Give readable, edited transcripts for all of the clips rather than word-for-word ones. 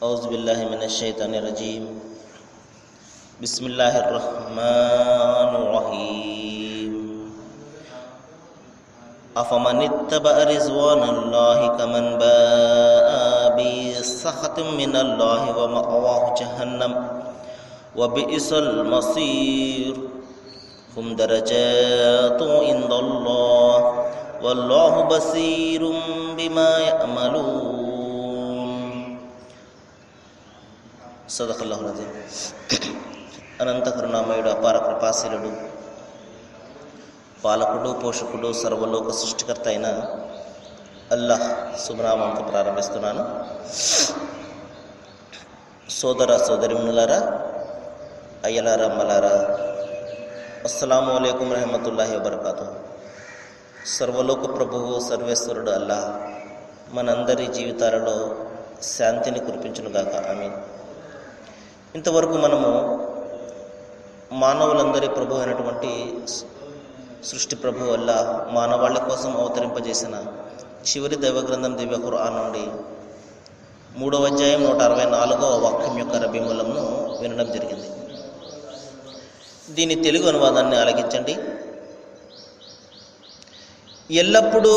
औज़ुबिल्लाहिमिनश्शैतानिर्रजीम बिस्मिल्लाहिर्रहमानिर्रहीम अफ़मनित्तबअ रिज़वानल्लाहि कमन बाअ बिसख़तिम मिनल्लाहि व मअवाहु जहन्नम व बिइसल मसीर हुम दरजातुन इंदल्लाह वल्लाहु बसीरुम बिमा यअमलून। సదఖల్లాహుల్ అజీమ్. అనంత కరుణామయుడు, అపార కృపాశీలుడు, పాలకుడు, పోషకుడు, సర్వలోక సృష్టికర్త అయిన అల్లాహ్ శుభనామంతో ప్రారంభిస్తున్నాను. సోదర సోదరిమణులారా, అయ్యలారా, అమ్మలారా, అస్సలాము అలైకుం రహమతుల్లాహి వబర్కాతుహు. సర్వలోక ప్రభువు, సర్వేశ్వరుడు అల్లాహ్ మనందరి జీవితాలలో శాంతిని కురిపించునుగాక. ఆమీన్. ఇంతవరకు మనము మానవులందరి ప్రభు అయినటువంటి సృష్టి ప్రభు వల్ల మానవాళి కోసం అవతరింపజేసిన చివరి దైవగ్రంథం దివ్య ఖురాన్ నుండి 3వ అధ్యాయం 164వ వాక్యం యొక్క రబీమూలంను వినడం జరిగింది. దీని తెలుగు అనువాదాన్ని ఆలకించండి. ఎల్లప్పుడూ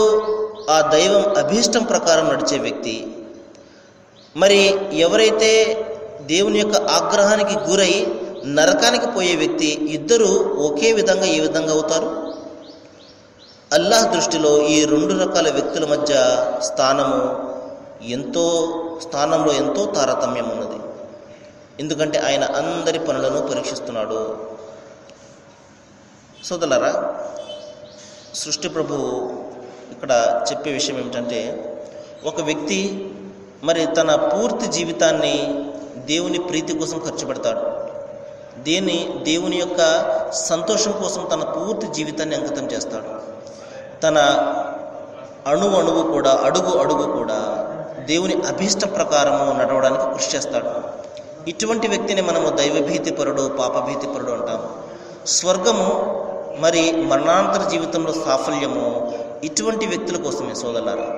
ఆ దైవం అభీష్టం ప్రకారం నడిచే వ్యక్తి, మరి ఎవరైతే దేవుని యొక్క ఆగ్రహానికి గురై నరకానికి పోయే వ్యక్తి, ఇద్దరు ఒకే విధంగా ఏ విధంగా అవుతారు? అల్లాహ్ దృష్టిలో ఈ 2 రకాల వ్యక్తుల మధ్య స్థానంలో ఎంతో తారతమ్యం ఉన్నది. ఎందుకంటే ఆయన అందరి పనులను పరీక్షిస్తున్నాడు. సోదరులారా, సృష్టి ప్రభువు ఇక్కడ చెప్పే విషయం ఏమిటంటే, ఒక వ్యక్తి మరి తన పూర్తి జీవితాన్ని దేవుని ప్రీతి కోసం ఖర్చు పెడతాడు. దేవుని యొక్క సంతోషం కోసం తన పూర్తి జీవితాన్ని అంకితం చేస్తాడు. తన అణువు కూడా, అడుగు కూడా దేవుని అభీష్ట ప్రకారము నడవడానికి కృషి చేస్తాడు. ఇటువంటి వ్యక్తిని మనము దైవభీతిపరుడు, పాపభీతిపరుడు అంటాము. స్వర్గము మరి మరణాంతర జీవితంలో సాఫల్యము ఇటువంటి వ్యక్తుల కోసమే. సోదరులారా,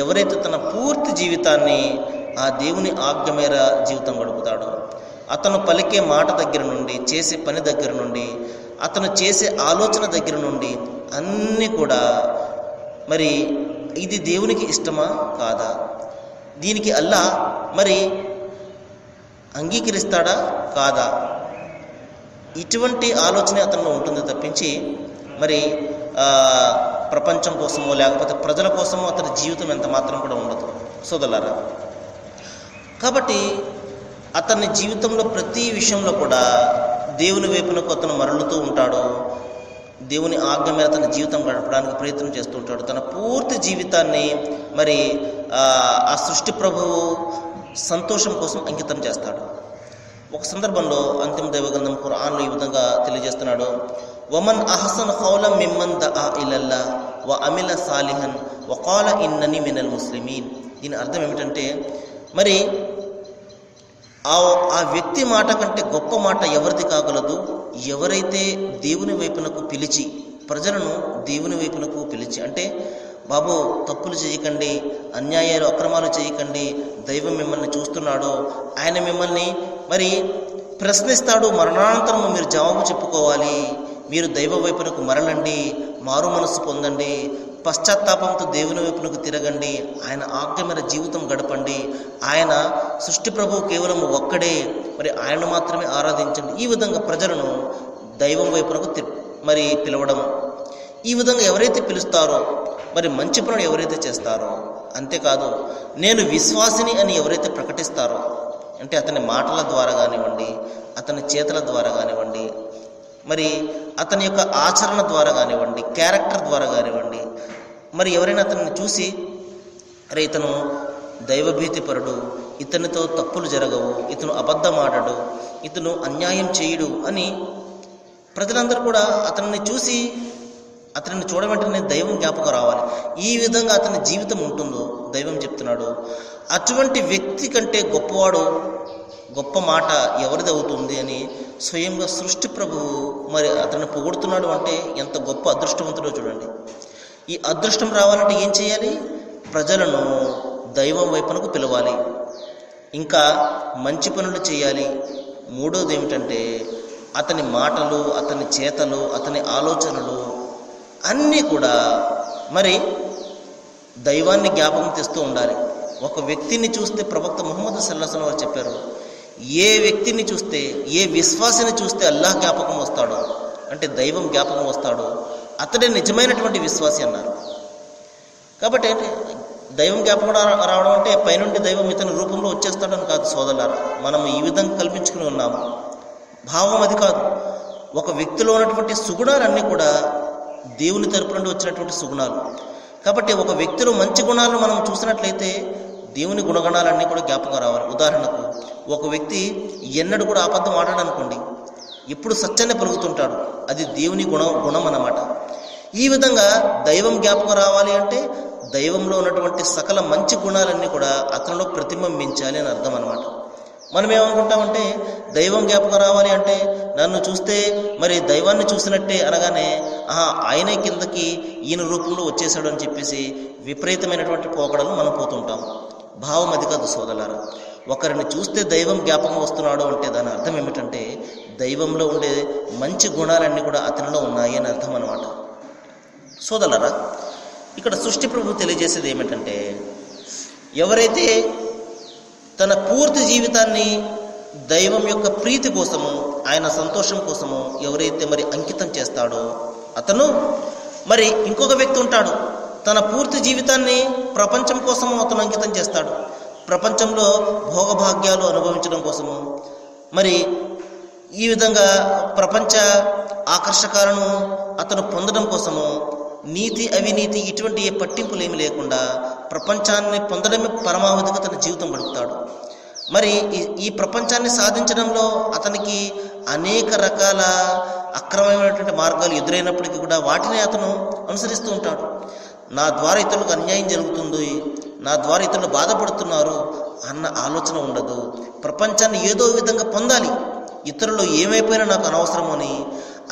ఎవరైతే తన పూర్తి జీవితాన్ని ఆ దేవుని ఆజ్ఞ మేర జీవితం గడుపుతాడో, అతను పలికే మాట దగ్గర నుండి, చేసే పని దగ్గర నుండి, అతను చేసే ఆలోచన దగ్గర నుండి అన్నీ కూడా మరి ఇది దేవునికి ఇష్టమా కాదా, దీనికి అల్లాహ్ మరి అంగీకరిస్తాడా కాదా, ఇటువంటి ఆలోచన అతనిలో ఉంటుంది తప్పించి మరి ప్రపంచం కోసమో లేకపోతే ప్రజల కోసమో అతని జీవితం ఎంత మాత్రం కూడా ఉండదు. సోదరులారా, కాబట్టి అతని జీవితంలో ప్రతి విషయంలో కూడా దేవుని వైపునకు అతను మరలుతూ ఉంటాడు. దేవుని ఆజ్ఞ మీద తన జీవితం గడపడానికి ప్రయత్నం చేస్తూ ఉంటాడు. తన పూర్తి జీవితాన్ని మరి ఆ సృష్టి ప్రభువు సంతోషం కోసం అంకితం చేస్తాడు. ఒక సందర్భంలో అంతిమ దైవగ్రంథం ఖురాన్లో ఈ విధంగా తెలియజేస్తున్నాడు, వమన్ అహసన్ ఖౌలం మిమ్మన్ దఆ ఇలల్లాహ్ వ అమిల సాలిహన్ వ ఖాల ఇన్నని మినల్ ముస్లిమీన్. దీని అర్థం ఏమిటంటే, మరి ఆ వ్యక్తి మాట కంటే గొప్ప మాట ఎవరిది కాగలదు? ఎవరైతే దేవుని వైపునకు పిలిచి, ప్రజలను దేవుని వైపునకు పిలిచి, అంటే బాబు తప్పులు చేయకండి, అన్యాయాలు అక్రమాలు చేయకండి, దైవం మిమ్మల్ని చూస్తున్నాడు, ఆయన మిమ్మల్ని మరి ప్రశ్నిస్తాడు, మరణానంతరము మీరు జవాబు చెప్పుకోవాలి, మీరు దైవ వైపునకు మరలండి, మారు మనసు పొందండి, పశ్చాత్తాపంతో దేవుని వైపునకు తిరగండి, ఆయన ఆజ్ఞ మేర జీవితం గడపండి, ఆయన సృష్టి ప్రభువు కేవలం ఒక్కడే, మరి ఆయన మాత్రమే ఆరాధించండి. ఈ విధంగా ప్రజలను దైవం వైపునకు మరి పిలవడం. ఈ విధంగా ఎవరైతే పిలుస్తారో, మరి మంచి పనులు ఎవరైతే చేస్తారో, అంతేకాదు నేను విశ్వాసిని అని ఎవరైతే ప్రకటిస్తారో, అంటే అతని మాటల ద్వారా కానివ్వండి, అతని చేతల ద్వారా కానివ్వండి, మరి అతని యొక్క ఆచరణ ద్వారా కానివ్వండి, క్యారెక్టర్ ద్వారా కానివ్వండి, మరి ఎవరైనా అతన్ని చూసి అరే ఇతను దైవభీతిపరుడు, ఇతనితో తప్పులు జరగవు, ఇతను అబద్ధమాడడు, ఇతను అన్యాయం చేయుడు అని ప్రజలందరూ కూడా అతన్ని చూసి అతన్ని చూడవెంటనే దైవం జ్ఞాపకం రావాలి. ఈ విధంగా అతని జీవితం ఉంటుందో దైవం చెప్తున్నాడు, అటువంటి వ్యక్తి కంటే గొప్ప మాట ఎవరిది అవుతుంది అని స్వయంగా సృష్టి ప్రభువు మరి అతన్ని పొగుడుతున్నాడు. అంటే ఎంత గొప్ప అదృష్టవంతుడో చూడండి. ఈ అదృష్టం రావాలంటే ఏం చేయాలి? ప్రజలను దైవం వైపునకు పిలవాలి. ఇంకా మంచి పనులు చేయాలి. మూడోది ఏమిటంటే అతని మాటలు, అతని చేతలు, అతని ఆలోచనలు అన్నీ కూడా మరి దైవాన్ని జ్ఞాపకం తెస్తూ ఉండాలి. ఒక వ్యక్తిని చూస్తే ప్రవక్త ముహమ్మద్ సల్లల్లాహు అలైహి వసల్లం వారు చెప్పారు, ఏ వ్యక్తిని చూస్తే, ఏ విశ్వాసిని చూస్తే అల్లాహ్ జ్ఞాపకం వస్తాడో, అంటే దైవం జ్ఞాపకం వస్తాడో అతడే నిజమైనటువంటి విశ్వాసి అన్నారు. కాబట్టి దైవం జ్ఞాపకం రావడం అంటే పైనుండి దైవం ఇతని రూపంలో వచ్చేస్తాడని కాదు సోదరులారా. మనం ఈ విధంగా కల్పించుకుని ఉన్నాము. భావం అది కాదు. ఒక వ్యక్తిలో ఉన్నటువంటి సుగుణాలన్నీ కూడా దేవుని తరపు నుండి వచ్చినటువంటి సుగుణాలు. కాబట్టి ఒక వ్యక్తిలో మంచి గుణాలను మనం చూసినట్లయితే దేవుని గుణగణాలన్నీ కూడా జ్ఞాపకం రావాలి. ఉదాహరణకు ఒక వ్యక్తి ఎన్నడూ కూడా అబద్ధం ఆడాడనుకోండి, ఎప్పుడు సత్యాన్ని పలుకుతుంటాడు, అది దేవుని గుణం అన్నమాట. ఈ విధంగా దైవం జ్ఞాపకం రావాలి అంటే దైవంలో ఉన్నటువంటి సకల మంచి గుణాలన్నీ కూడా అతనిలో ప్రతిబింబించాలి అని అర్థం అన్నమాట. మనం ఏమనుకుంటామంటే దైవం జ్ఞాపకం రావాలి అంటే నన్ను చూస్తే మరి దైవాన్ని చూసినట్టే అనగానే ఆయనే కిందకి ఈయన రూపంలో వచ్చేసాడు అని చెప్పేసి విపరీతమైనటువంటి పోకడలు మనం పోతుంటాం. భావం అది కాదు సోదరులారా. ఒకరిని చూస్తే దైవం జ్ఞాపకం వస్తున్నాడు అంటే దాని అర్థం ఏమిటంటే దైవంలో ఉండే మంచి గుణాలన్నీ కూడా అతనిలో ఉన్నాయి అని అర్థం అన్నమాట. సోదరులారా, ఇక్కడ సృష్టి ప్రభు తెలియజేసేది ఏమిటంటే ఎవరైతే తన పూర్తి జీవితాన్ని దైవం యొక్క ప్రీతి కోసము, ఆయన సంతోషం కోసము ఎవరైతే మరి అంకితం చేస్తాడో అతను మరి ఇంకొక వ్యక్తి ఉంటాడు, తన పూర్తి జీవితాన్ని ప్రపంచం కోసము అతను అంకితం చేస్తాడు. ప్రపంచంలో భోగభాగ్యాలు అనుభవించడం కోసము, మరి ఈ విధంగా ప్రపంచ ఆకర్షకాలను అతను పొందడం కోసము నీతి అవినీతి ఇటువంటి ఏ పట్టింపులు ఏమి లేకుండా ప్రపంచాన్ని పొందడమే పరమావధిగా తన జీవితం గడుపుతాడు. మరి ఈ ప్రపంచాన్ని సాధించడంలో అతనికి అనేక రకాల అక్రమమైనటువంటి మార్గాలు ఎదురైనప్పటికీ కూడా వాటిని అతను అనుసరిస్తూ ఉంటాడు. నా ద్వారా ఇతరులకు అన్యాయం జరుగుతుంది, నా ద్వారా ఇతరులు బాధపడుతున్నారు అన్న ఆలోచన ఉండదు. ప్రపంచాన్ని ఏదో విధంగా పొందాలి, ఇతరులు ఏమైపోయినా నాకు అనవసరం అని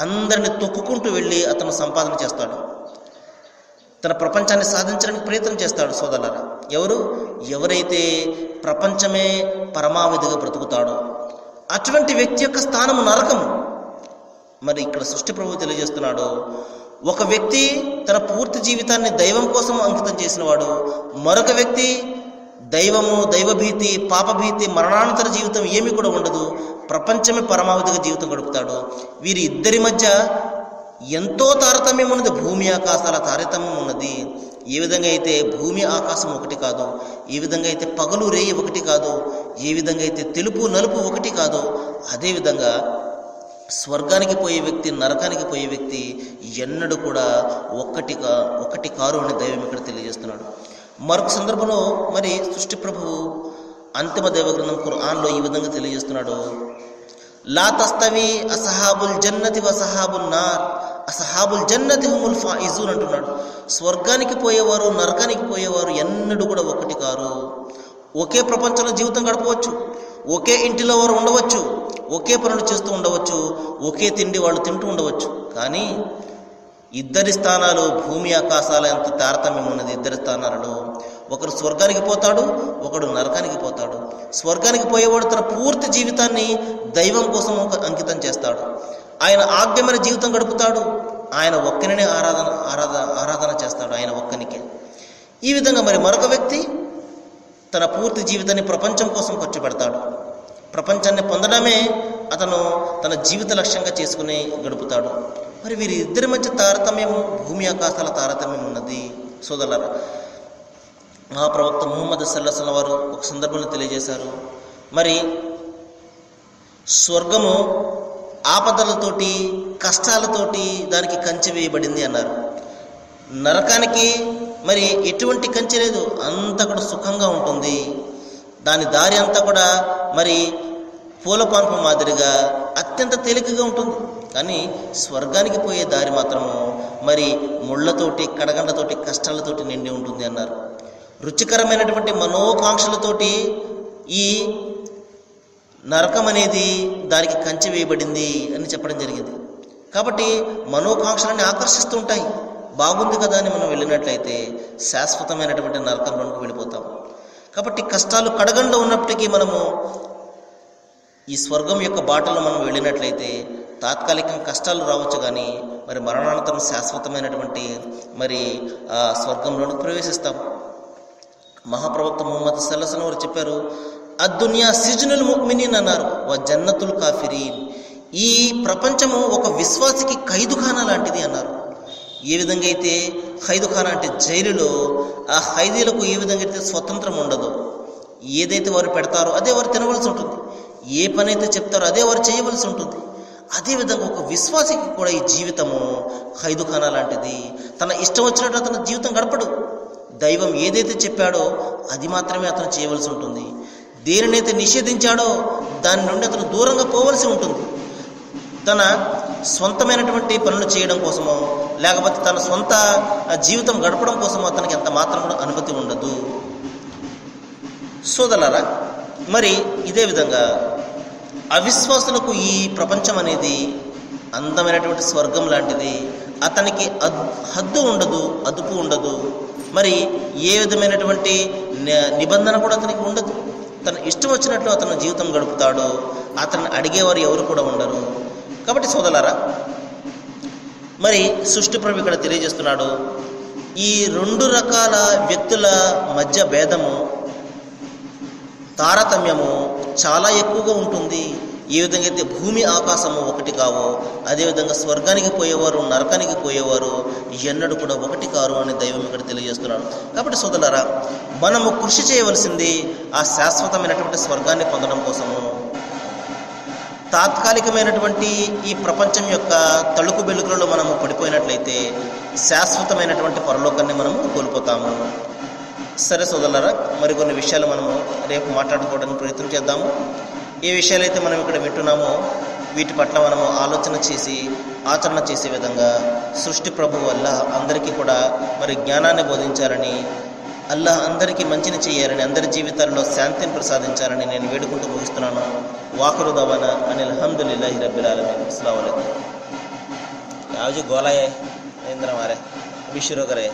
అందరిని తొక్కుకుంటూ వెళ్ళి అతను సంపాదన చేస్తాడు, తన ప్రపంచాన్ని సాధించడానికి ప్రయత్నం చేస్తాడు. సోదరులారా, ఎవరైతే ప్రపంచమే పరమావధిగా బ్రతుకుతాడో అటువంటి వ్యక్తి యొక్క స్థానము నరకము. మరి ఇక్కడ సృష్టి ప్రభువు తెలియజేస్తున్నాడు, ఒక వ్యక్తి తన పూర్తి జీవితాన్ని దైవం కోసం అంకితం చేసినవాడు, మరొక వ్యక్తి దైవము, దైవభీతి, పాపభీతి, మరణానంతర జీవితం ఏమీ కూడా ఉండదు, ప్రపంచమే పరమావధిగా జీవితం గడుపుతాడు. వీరి ఇద్దరి మధ్య ఎంతో తారతమ్యం ఉన్నది, భూమి ఆకాశాల తారతమ్యం ఉన్నది. ఏ విధంగా అయితే భూమి ఆకాశం ఒకటి కాదు, ఏ విధంగా అయితే పగలు రేయి ఒకటి కాదు, ఏ విధంగా అయితే తెలుపు నలుపు ఒకటి కాదు, అదేవిధంగా స్వర్గానికి పోయే వ్యక్తి, నరకానికి పోయే వ్యక్తి ఎన్నడూ కూడా ఒక్కటి కారు అని దైవం ఇక్కడ తెలియజేస్తున్నాడు. మరొక సందర్భంలో మరి సృష్టి ప్రభువు అంతిమ దైవ గ్రంథం ఖురాన్లో ఈ విధంగా తెలియజేస్తున్నాడు, లా తస్తవి అసహాబుల్ జన్నతి వసహాబుల్ నార్ అసహాబుల్ జన్నతి హుముల్ ఫాయిజూన్ అంటున్నాడు. స్వర్గానికి పోయేవారు, నరకానికి పోయేవారు ఎన్నడూ కూడా ఒకటి కారు. ఒకే ప్రపంచంలో జీవితం గడపవచ్చు, ఒకే ఇంటిలో వారు ఉండవచ్చు, ఒకే పనులు చేస్తూ ఉండవచ్చు, ఒకే తిండి వాళ్ళు తింటూ ఉండవచ్చు, కానీ ఇద్దరి స్థానాలు భూమి ఆకాశాల ఎంత తారతమ్యం ఉన్నది. ఇద్దరి స్థానాలలో ఒకరు స్వర్గానికి పోతాడు, ఒకడు నరకానికి పోతాడు. స్వర్గానికి పోయేవాడు తన పూర్తి జీవితాన్ని దైవం కోసం అంకితం చేస్తాడు, ఆయన ఆజ్ఞమైన జీవితం గడుపుతాడు, ఆయన ఒక్కనినే ఆరాధన చేస్తాడు, ఆయన ఒక్కనికే. ఈ విధంగా మరి మరొక వ్యక్తి తన పూర్తి జీవితాన్ని ప్రపంచం కోసం ఖర్చు పెడతాడు, ప్రపంచాన్ని పొందడమే అతను తన జీవిత లక్ష్యంగా చేసుకుని గడుపుతాడు. మరి వీరి ఇద్దరి మధ్య తారతమ్యము, భూమి ఆకాశాల తారతమ్యం ఉన్నది. సోదరులారా, మా ప్రవక్త ముహమ్మద్ సల్లల్లాహు అలైహి వసల్లం వారు ఒక సందర్భంలో తెలియజేశారు, మరి స్వర్గము ఆపదలతోటి, కష్టాలతోటి దానికి కంచె వేయబడింది అన్నారు. నరకానికి మరి ఎటువంటి కంచె లేదు, అంతా కూడా సుఖంగా ఉంటుంది. దాని దారి అంతా కూడా మరి పూలపాన్పు మాదిరిగా అత్యంత తేలికగా ఉంటుంది. కానీ స్వర్గానికి పోయే దారి మాత్రము మరి ముళ్ళతోటి, కడగండ్లతోటి, కష్టాలతోటి నిండి ఉంటుంది అన్నారు. రుచికరమైనటువంటి మనోకాంక్షలతోటి ఈ నరకం అనేది దానికి కంచె వేయబడింది అని చెప్పడం జరిగింది. కాబట్టి మనోకాంక్షలన్నీ ఆకర్షిస్తూ ఉంటాయి. బాగుంది కదా అని మనం వెళ్ళినట్లయితే శాశ్వతమైనటువంటి నరకంలోకి వెళ్ళిపోతాం. కాబట్టి కష్టాలు కడగంలో ఉన్నప్పటికీ మనము ఈ స్వర్గం యొక్క బాటలో మనం వెళ్ళినట్లయితే తాత్కాలికంగా కష్టాలు రావచ్చు, కానీ మరి మరణానంతరం శాశ్వతమైనటువంటి మరి ఆ స్వర్గంలోకి ప్రవేశిస్తాం. మహాప్రవక్త ముహమ్మద్ సల్లల్లాహు అలైహి వసల్లం వారు చెప్పారు, అద్దునియా సిజ్నుల్ ముഅ్మినీన్ అన్నారు, వ జన్నతుల్ కాఫిరీన్. ఈ ప్రపంచము ఒక విశ్వాసికి ఖైదుఖానా లాంటిది అన్నారు. ఏ విధంగా అయితే ఖైదుఖానా అంటే జైలులో ఆ ఖైదీలకు ఏ విధంగా అయితే స్వతంత్రం ఉండదు, ఏదైతే వారు పెడతారో అదే వారు తినవలసి ఉంటుంది, ఏ పని అయితే చెప్తారో అదే వారు చేయవలసి ఉంటుంది. అదేవిధంగా ఒక విశ్వాసికి కూడా ఈ జీవితము ఖైదుఖానా లాంటిది. తన ఇష్టం వచ్చినట్టు అతను జీవితం గడపడు. దైవం ఏదైతే చెప్పాడో అది మాత్రమే అతను చేయవలసి ఉంటుంది. దేనినైతే నిషేధించాడో దాని నుండి అతను దూరంగా పోవలసి ఉంటుంది. తన సొంతమైనటువంటి పనులు చేయడం కోసమో లేకపోతే తన సొంత జీవితం గడపడం కోసమో అతనికి ఎంత మాత్రం కూడా అనుమతి ఉండదు. సోదరులారా, మరి ఇదే విధంగా అవిశ్వాసులకు ఈ ప్రపంచం అనేది అందమైనటువంటి స్వర్గం లాంటిది. అతనికి హద్దు ఉండదు, అదుపు ఉండదు, మరి ఏ విధమైనటువంటి నిబంధన కూడా అతనికి ఉండదు. తన ఇష్టం వచ్చినట్లు అతను జీవితం గడుపుతాడు. అతన్ని అడిగేవారు ఎవరు కూడా ఉండరు. కాబట్టి సోదరులారా, మరి సృష్టి ప్రభు ఇక్కడ తెలియజేస్తున్నాడు, ఈ రెండు రకాల వ్యక్తుల మధ్య భేదము, తారతమ్యము చాలా ఎక్కువగా ఉంటుంది. ఏ విధంగా అయితే భూమి ఆకాశము ఒకటి కావో అదేవిధంగా స్వర్గానికి పోయేవారు నరకానికి పోయేవారు ఎన్నడూ కూడా ఒకటి కారు అని దైవం ఇక్కడ తెలియజేస్తున్నాడు. కాబట్టి సోదరులారా, మనము కృషి చేయవలసింది ఆ శాశ్వతమైనటువంటి స్వర్గాన్ని పొందడం కోసము. తాత్కాలికమైనటువంటి ఈ ప్రపంచం యొక్క తళుకు బెలుకులలో మనము పడిపోయినట్లయితే శాశ్వతమైనటువంటి పరలోకాన్ని మనము కోల్పోతాము. సరే సోదరులారా, మరికొన్ని విషయాలు మనము రేపు మాట్లాడుకోవడానికి ప్రయత్నం చేద్దాము. ఏ విషయాలైతే మనం ఇక్కడ వింటున్నామో వీటి పట్ల మనము ఆలోచన చేసి ఆచరణ చేసే విధంగా సృష్టి ప్రభు వల్ల అందరికీ కూడా మరి జ్ఞానాన్ని బోధించాలని, అల్లాహ్ అందరికీ మంచిని చేయాలని, అందరి జీవితాల్లో శాంతిని ప్రసాదించాలని నేను వేడుకుంటూ ముగిస్తున్నాను. వాఖరు దవానా అనిల్ హమ్దులిల్లాహి రబ్బిల్ ఆలమీన్. అస్సలాము అలైకుం. యావజీ గోలాయే ఇంద్ర మారే విశ్వరోగరే.